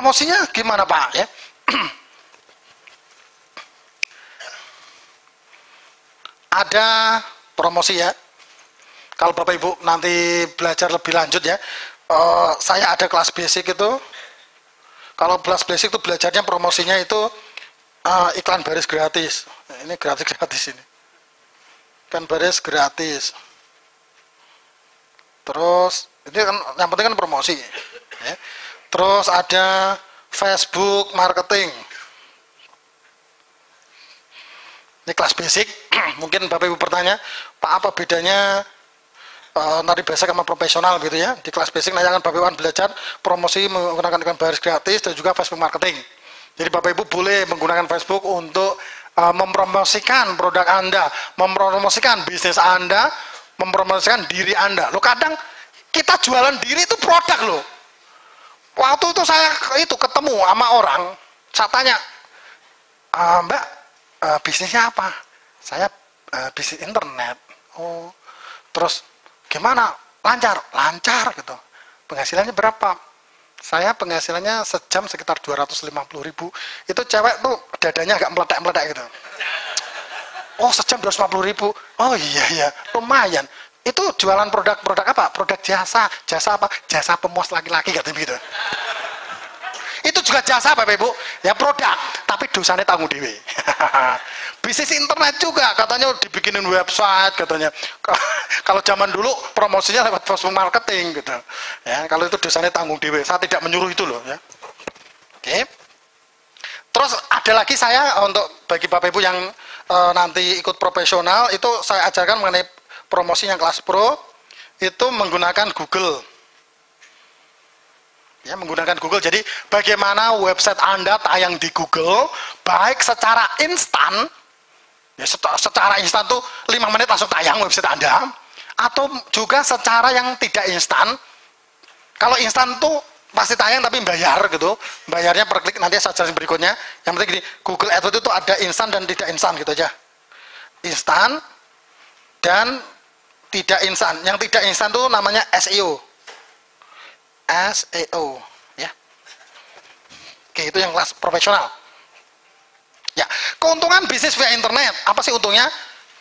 promosinya gimana Pak ya? Ada promosi ya. Kalau Bapak Ibu nanti belajar lebih lanjut ya, saya ada kelas basic itu. Kalau kelas basic itu belajarnya promosinya itu iklan baris gratis. Ini gratis ini. Iklan baris gratis. Terus ini kan yang penting kan promosi. Ya. Terus ada Facebook marketing. Ini kelas basic. Mungkin Bapak Ibu bertanya, Pak apa bedanya nari basic sama profesional gitu ya? Di kelas basic nanti akan Bapak Ibu akan belajar promosi menggunakan iklan baris gratis dan juga Facebook marketing. Jadi Bapak Ibu boleh menggunakan Facebook untuk mempromosikan produk Anda, mempromosikan bisnis Anda, mempromosikan diri Anda. Loh kadang kita jualan diri itu produk loh. Waktu itu saya ketemu sama orang, saya tanya, Mbak, bisnisnya apa? Saya bisnis internet. Oh, terus gimana? Lancar? Lancar gitu. Penghasilannya berapa? Saya penghasilannya sejam sekitar 250.000. Itu cewek tuh dadanya agak meledak-meledak gitu. Oh, sejam 250.000. Oh iya, lumayan. Itu jualan produk apa? Produk jasa. Jasa apa? Jasa pemuas laki-laki katanya gitu. Itu juga jasa Bapak Ibu. Ya produk, tapi dosanya tanggung dewe. Bisnis internet juga katanya dibikinin website katanya. Kalau zaman dulu promosinya lewat Facebook marketing gitu. Ya, kalau itu dosanya tanggung dewe. Saya tidak menyuruh itu loh ya. Oke. Terus ada lagi saya untuk bagi Bapak Ibu yang nanti ikut profesional itu saya ajarkan mengenai promosi yang kelas pro itu menggunakan Google. Ya, menggunakan Google. Jadi bagaimana website Anda tayang di Google baik secara instan, ya secara instan tuh 5 menit langsung tayang website Anda, atau juga secara yang tidak instan. Kalau instan tuh pasti tayang tapi bayar gitu, bayarnya per klik. Nanti saya jelasin berikutnya. Yang penting gini, Google AdWords itu ada instan dan tidak instan gitu aja. Instan dan tidak instan. Yang tidak instan tuh namanya SEO. SEO ya. Oke, itu yang kelas profesional. Ya, keuntungan bisnis via internet apa sih untungnya?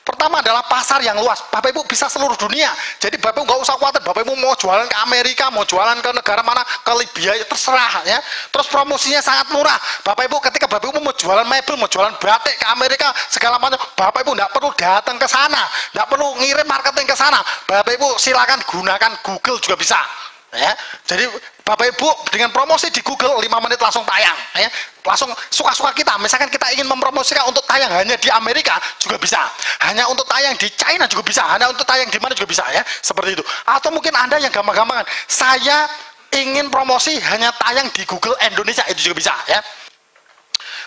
Pertama adalah pasar yang luas. Bapak Ibu bisa seluruh dunia. Jadi Bapak Ibu nggak usah khawatir. Bapak Ibu mau jualan ke Amerika, mau jualan ke negara mana, ke Libya, terserah ya. Terus promosinya sangat murah. Bapak Ibu ketika Bapak Ibu mau jualan mebel, mau jualan batik ke Amerika, segala macam, Bapak Ibu nggak perlu datang ke sana, nggak perlu ngirim marketing ke sana. Bapak Ibu silakan gunakan Google juga bisa. Ya, jadi Bapak Ibu dengan promosi di Google 5 menit langsung tayang ya. Langsung suka-suka kita. Misalkan kita ingin mempromosikan untuk tayang hanya di Amerika juga bisa. Hanya untuk tayang di China juga bisa. Hanya untuk tayang di mana juga bisa ya. Seperti itu. Atau mungkin Anda yang gampang-gampangan, saya ingin promosi hanya tayang di Google Indonesia, itu juga bisa ya.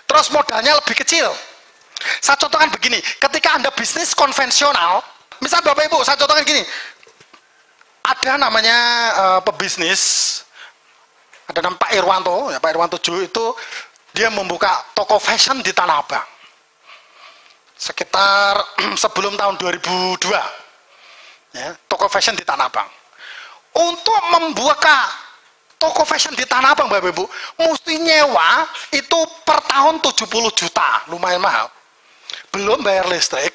Terus modalnya lebih kecil. Saya contohkan begini, ketika Anda bisnis konvensional, misal Bapak Ibu, saya contohkan gini. Ada namanya pebisnis, ada nama Pak Irwanto, ya, Pak Irwanto Jo itu dia membuka toko fashion di Tanah Abang sekitar sebelum tahun 2002 ya, toko fashion di Tanah Abang. Untuk membuka toko fashion di Tanah Abang Bapak Ibu mesti nyewa itu per tahun 70 juta, lumayan mahal, belum bayar listrik,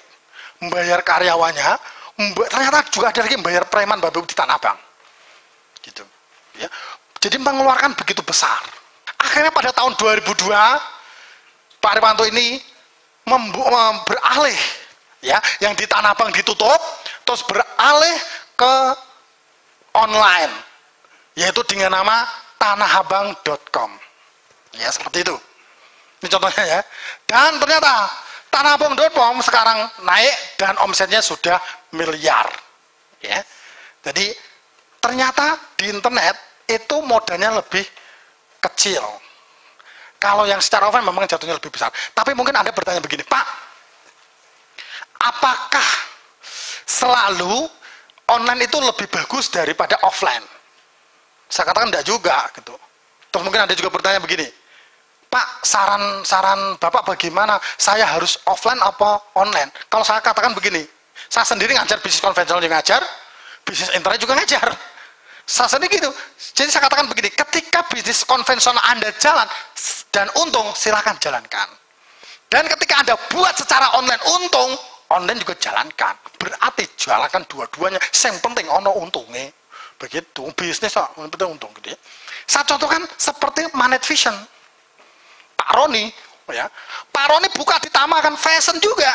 membayar karyawannya, ternyata juga ada lagi membayar preman Bapak Ibu di Tanah Abang gitu ya. Jadi mengeluarkan begitu besar. Akhirnya pada tahun 2002 Pak Irwanto ini beralih ya, yang di Tanah Abang ditutup terus beralih ke online, yaitu dengan nama tanahabang.com ya, seperti itu. Ini contohnya ya. Dan ternyata tanahabang.com sekarang naik dan omsetnya sudah miliar ya. Jadi ternyata di internet itu modalnya lebih kecil. Kalau yang secara offline memang jatuhnya lebih besar. Tapi mungkin Anda bertanya begini, Pak, apakah selalu online itu lebih bagus daripada offline? Saya katakan enggak juga gitu. Terus mungkin Anda juga bertanya begini, Pak, saran Bapak bagaimana? Saya harus offline apa online? Kalau saya katakan begini, saya sendiri ngajar bisnis konvensional juga ngajar, bisnis internet juga ngajar. Saat ini gitu. Jadi saya katakan begini, ketika bisnis konvensional Anda jalan dan untung, silakan jalankan. Dan ketika Anda buat secara online untung, online juga jalankan. Berarti jalankan dua-duanya. Yang penting ono untungnya. Begitu, bisnis kok, yang penting untung gitu ya. Saya contohkan seperti Manet Vision. Pak Roni, ya. Pak Roni buka di Tamah kan fashion juga.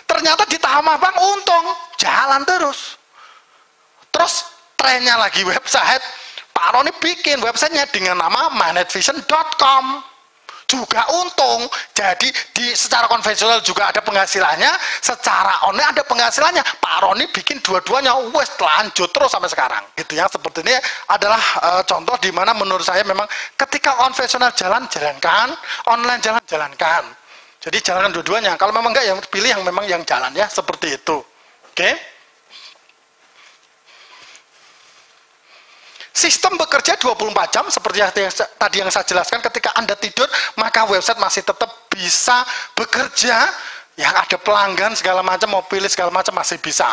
Ternyata di Tamah Bang untung, jalan terus. Terus trennya lagi website, Pak Roni bikin websitenya dengan nama manetvision.com, juga untung. Jadi secara konvensional juga ada penghasilannya, secara online ada penghasilannya. Pak Roni bikin dua-duanya, wes lanjut terus sampai sekarang. Gitu ya, seperti ini adalah contoh di mana menurut saya memang ketika konvensional jalan, jalankan, online jalan, jalankan. Jadi jalankan dua-duanya. Kalau memang enggak, ya pilih yang memang yang jalan ya, seperti itu. Oke? Sistem bekerja 24 jam seperti tadi yang saya jelaskan. Ketika Anda tidur, maka website masih tetap bisa bekerja. Yang ada pelanggan segala macam, mau pilih segala macam masih bisa.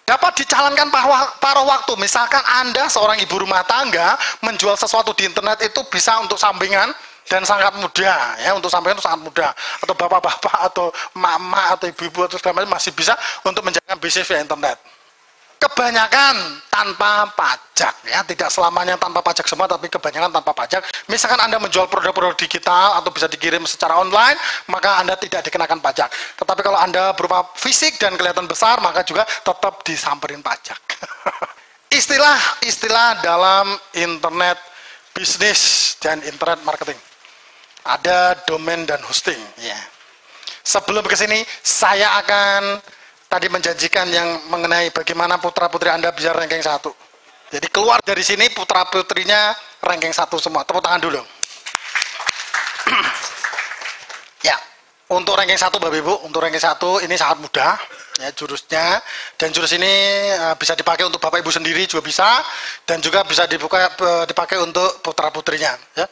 Dapat dijalankan paruh waktu. Misalkan Anda seorang ibu rumah tangga menjual sesuatu di internet itu bisa untuk sampingan dan sangat mudah ya, untuk sampingan itu sangat mudah. Atau bapak-bapak atau mama atau ibu-ibu atau segala macam masih bisa untuk menjalankan bisnis via internet. Kebanyakan tanpa pajak ya, tidak selamanya tanpa pajak semua, tapi kebanyakan tanpa pajak. Misalkan Anda menjual produk-produk digital atau bisa dikirim secara online, maka Anda tidak dikenakan pajak. Tetapi kalau Anda berupa fisik dan kelihatan besar, maka juga tetap disamperin pajak. Istilah dalam internet bisnis dan internet marketing. Ada domain dan hosting ya. Sebelum ke sini saya akan tadi menjanjikan yang mengenai bagaimana putra-putri Anda bisa ranking 1. Jadi keluar dari sini putra-putrinya ranking 1 semua. Tepuk tangan dulu. Ya, untuk ranking 1 Bapak Ibu, untuk ranking 1 ini sangat mudah ya jurusnya, dan jurus ini bisa dipakai untuk Bapak Ibu sendiri juga bisa, dan juga bisa dipakai untuk putra-putrinya ya.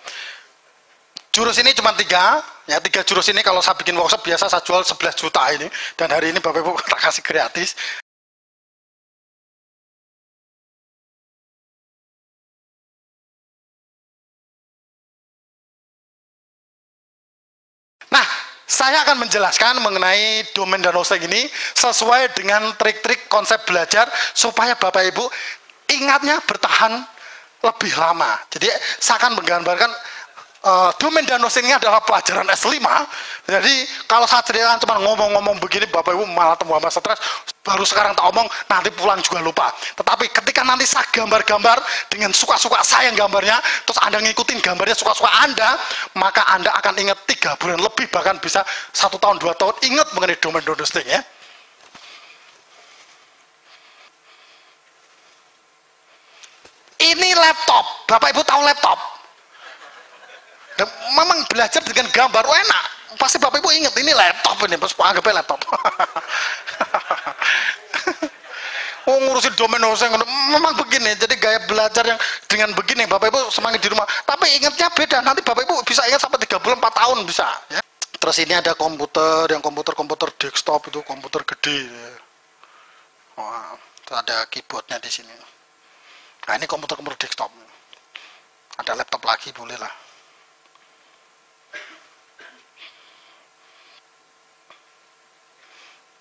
Jurus ini cuma 3 ya, 3 jurus ini kalau saya bikin workshop biasa saya jual 11 juta ini, dan hari ini Bapak Ibu tak kasih gratis. Nah, saya akan menjelaskan mengenai domain dan hosting ini sesuai dengan trik-trik konsep belajar supaya Bapak Ibu ingatnya bertahan lebih lama. Jadi saya akan menggambarkan domain dan hosting ini adalah pelajaran S5. Jadi kalau saya ceritakan cuma ngomong-ngomong begini, Bapak Ibu malah tambah stres. Baru sekarang tak omong, nanti pulang juga lupa. Tetapi ketika nanti saya gambar-gambar dengan suka-suka saya yang gambarnya, terus Anda ngikutin gambarnya suka-suka Anda, maka Anda akan ingat 3 bulan lebih, bahkan bisa 1 tahun 2 tahun ingat mengenai domain dan hosting ya. Ini laptop, Bapak Ibu tahu laptop? Dan memang belajar dengan gambar enak, pasti Bapak Ibu ingat ini laptop ini, terus anggapnya laptop. Oh, ngurusin domain hosting memang begini. Jadi gaya belajar yang dengan begini Bapak Ibu semangat di rumah, tapi ingatnya beda. Nanti Bapak Ibu bisa ingat sampai 3 bulan 4 tahun bisa ya. Terus ini ada komputer, yang komputer desktop itu komputer gede ya. Wah, ada keyboardnya di sini. Nah, ini komputer desktop. Ada laptop lagi boleh lah.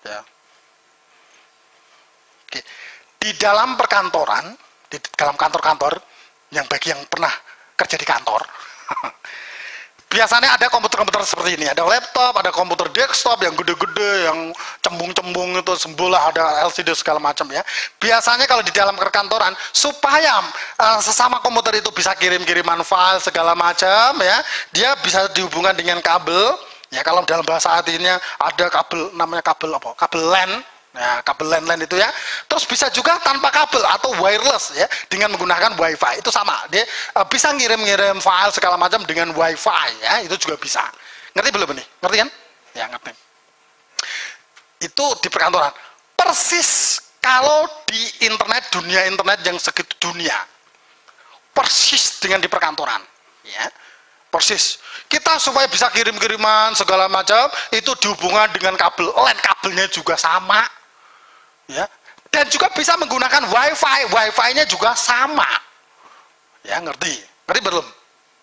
Ya. Oke. Di dalam perkantoran, di dalam kantor-kantor, yang bagi yang pernah kerja di kantor, biasanya ada komputer-komputer seperti ini. Ada laptop, ada komputer desktop yang gede-gede, yang cembung-cembung itu, sembola, ada LCD segala macam ya. Biasanya kalau di dalam perkantoran, supaya sesama komputer itu bisa kirim-kiriman file segala macam ya, dia bisa dihubungkan dengan kabel. Ya, kalau dalam bahasa artinya ada kabel, namanya kabel apa? Kabel LAN. Nah, kabel LAN itu ya. Terus bisa juga tanpa kabel atau wireless ya, dengan menggunakan WiFi. Itu sama. Dia bisa ngirim-ngirim file segala macam dengan WiFi ya, itu juga bisa. Ngerti belum ini? Ngerti kan? Ya, ngerti. Itu di perkantoran. Persis kalau di internet, dunia internet yang segitu dunia. Persis dengan di perkantoran, ya. Persis. Kita supaya bisa kirim-kiriman segala macam itu dihubungkan dengan kabel LAN, kabelnya juga sama. Ya. Dan juga bisa menggunakan wifi. Wifi-nya juga sama. Ya, ngerti? Ngerti belum?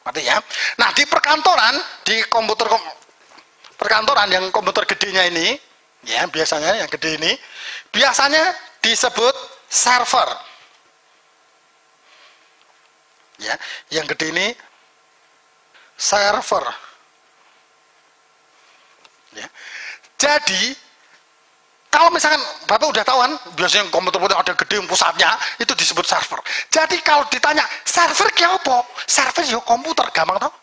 Ngerti ya? Nah, di perkantoran, di perkantoran yang komputer gedenya ini, ya biasanya yang gede ini, biasanya disebut server. Ya, yang gede ini server. Ya. Jadi kalau misalkan Bapak udah tahu kan, biasanya komputer ada gede pusatnya, itu disebut server. Jadi kalau ditanya, server kayak apa? Server ya komputer, gampang tau?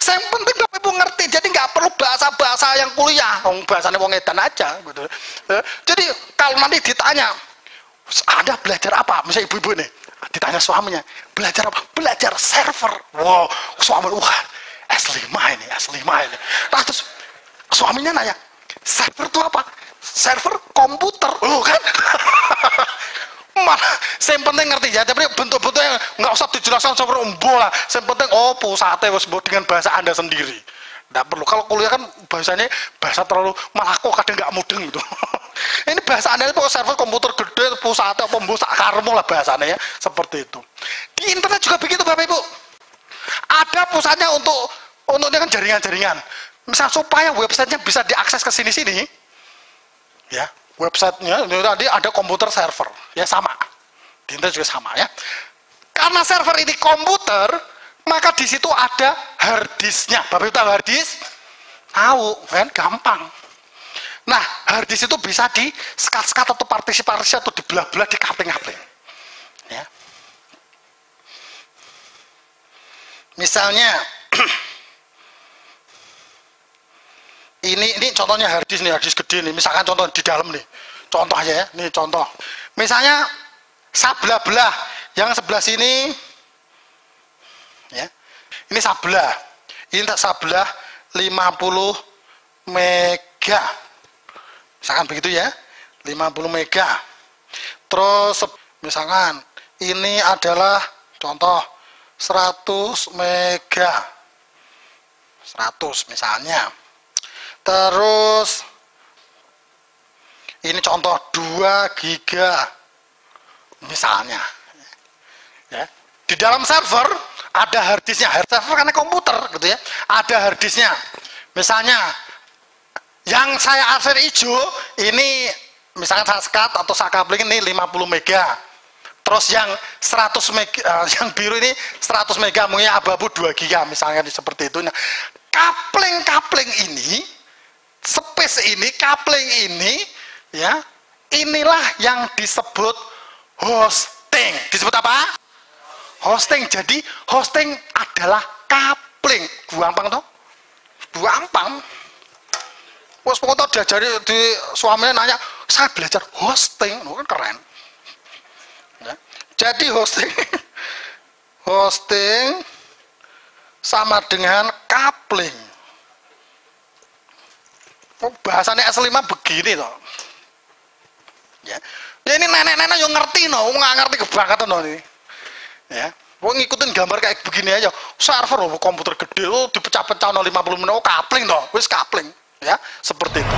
Yang penting Bapak Ibu ngerti, jadi nggak perlu bahasa-bahasa yang kuliah, bahasanya wong edan aja. Gitu. Jadi kalau nanti ditanya, Anda belajar apa? Misalnya ibu-ibu nih, ditanya suaminya, belajar apa? Belajar server. Wow, suami, wah, S5 ini. Nah, terus suaminya nanya, server itu apa? Server komputer, loh kan? Malah, yang penting ngerti ya, tapi bentuk-bentuknya nggak usah dijelaskan seperti bola. Yang penting, oh pusatnya dengan bahasa Anda sendiri. Nggak perlu. Kalau kuliah kan bahasanya bahasa terlalu malah kok kadang nggak mudeng gitu. Ini bahasa Anda itu server komputer gede, pusatnya apa sak karmo lah bahasanya ya, seperti itu. Di internet juga begitu Bapak Ibu. Ada pusatnya untuknya kan jaringan-jaringan. Misal supaya websitenya bisa diakses ke sini-sini, ya websitenya tadi ada komputer server, ya sama. Di internet juga sama ya. Karena server ini komputer, maka di situ ada harddisknya. Bapak Ibu tahu harddisk? Tahu kan? Gampang. Nah, harddisk itu bisa di sekat-sekat atau partisi-partisi atau dibelah-belah, di kapling-kapling. Ya. Misalnya ini contohnya harddisk nih, harddisk gede nih. Misalkan contoh di dalam nih. Contoh aja ya, nih contoh. Misalnya sebelah-belah, yang sebelah sini ya. Ini sebelah. Ini sebelah 50 mega. Misalkan begitu ya. 50 mega. Terus misalkan ini adalah contoh 100 mega. 100 misalnya. Terus ini contoh 2 giga misalnya ya. Di dalam server ada harddisknya. Server karena komputer gitu ya, ada harddisknya. Misalnya yang saya arsir hijau ini misalkan saya sekat atau saya coupling ini 50 mega. Terus yang 100 mega, yang biru ini 100 mega, mungkin abu-abu 2 giga misalnya seperti itu. Nah, coupling ini, space ini, coupling ini, ya, inilah yang disebut hosting. Disebut apa? Hosting. Jadi hosting adalah coupling. Gampang toh? Gampang. Wes pokoknya diajari di suaminya nanya, saya belajar hosting, kan keren. Ya. Jadi hosting sama dengan coupling. Oh, bahasanya S5 begini loh. Ya. Ya ini nenek-nenek yang ngerti no, nggak ngerti kebangetan no ini. Ya. Mau ngikutin gambar kayak begini aja. Server loh, komputer gede lo dipecah-pecah 50 menit, oh coupling toh, wis coupling. Ya, seperti itu.